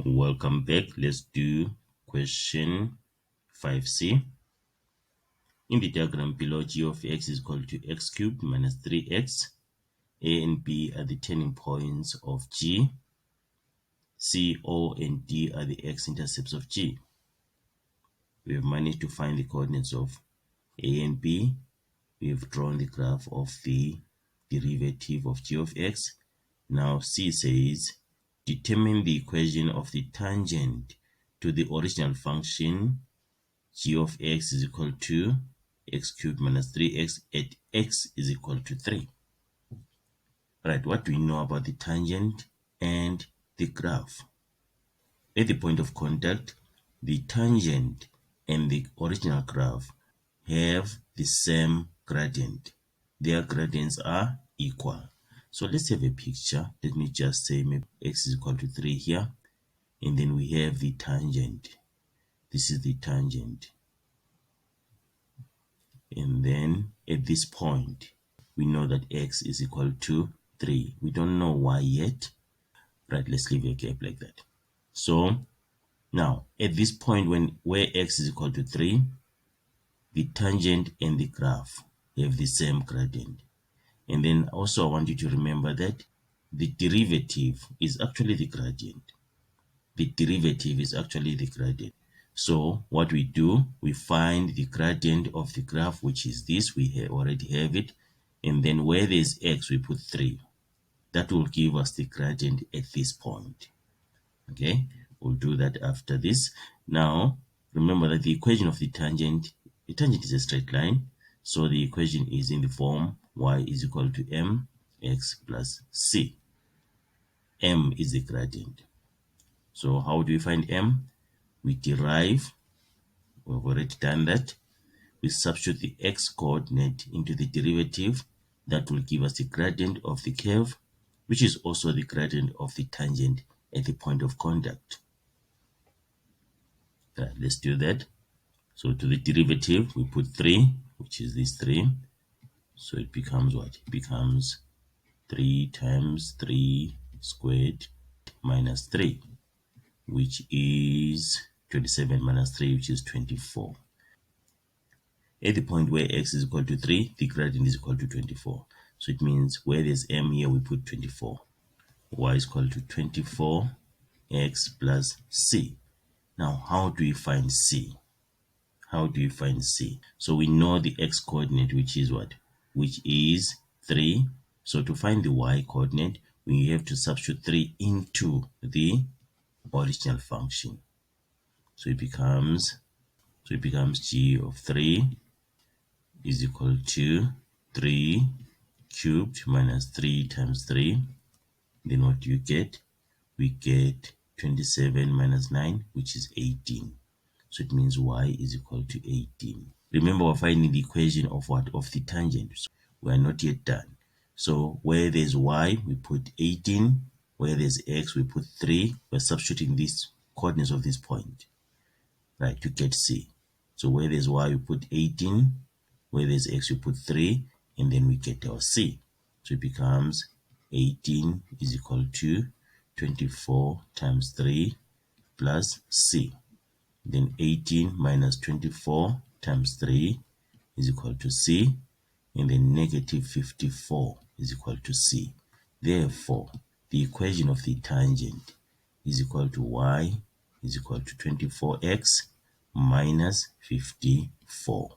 Welcome back. Let's do question 5c. In the diagram below, g of x is equal to x cubed minus 3x. A and B are the turning points of G. C, O, and D are the x-intercepts of G. We have managed to find the coordinates of A and B. We have drawn the graph of the derivative of g of x. Now C says, determine the equation of the tangent to the original function g of x is equal to x cubed minus 3x at x is equal to 3. Right, what do we know about the tangent and the graph? At the point of contact, the tangent and the original graph have the same gradient. Their gradients are equal. So let's have a picture. Let me just say maybe x is equal to 3 here. And then we have the tangent. This is the tangent. And then at this point, we know that x is equal to 3. We don't know y yet. Right, let's leave a gap like that. So now at this point where x is equal to 3, the tangent and the graph have the same gradient. And then also I want you to remember that the derivative is actually the gradient. The derivative is actually the gradient. So what we do, we find the gradient of the graph, which is this. We already have it. And then where there's x, we put 3. That will give us the gradient at this point. Okay, we'll do that after this. Now, remember that the equation of the tangent is a straight line. So the equation is in the form y is equal to mx plus c. M is the gradient. So how do we find m? We derive, we've already done that. We substitute the x coordinate into the derivative. That will give us the gradient of the curve, which is also the gradient of the tangent at the point of contact. Right, let's do that. So to the derivative, we put 3, which is this 3. So it becomes what? It becomes 3 times 3 squared minus 3, which is 27 minus 3, which is 24. At the point where x is equal to 3, the gradient is equal to 24. So it means where there's m here, we put 24. Y is equal to 24 x plus c. Now, how do we find c? How do you find c? So we know the x coordinate, which is what? Which is 3. So to find the y coordinate, we have to substitute 3 into the original function. So it becomes g of 3 is equal to 3 cubed minus 3 times 3. Then what do you get? We get 27 minus 9, which is 18. So it means y is equal to 18. Remember, we're finding the equation of what? Of the tangent. So we are not yet done. So where there's y, we put 18. Where there's x, we put 3. We're substituting these coordinates of this point, right, to get c. So where there's y, we put 18. Where there's x, we put 3. And then we get our c. So it becomes 18 is equal to 24 times 3 plus c. Then 18 minus 24 times 3 is equal to c. And then negative 54 is equal to c. Therefore, the equation of the tangent is equal to y is equal to 24x minus 54.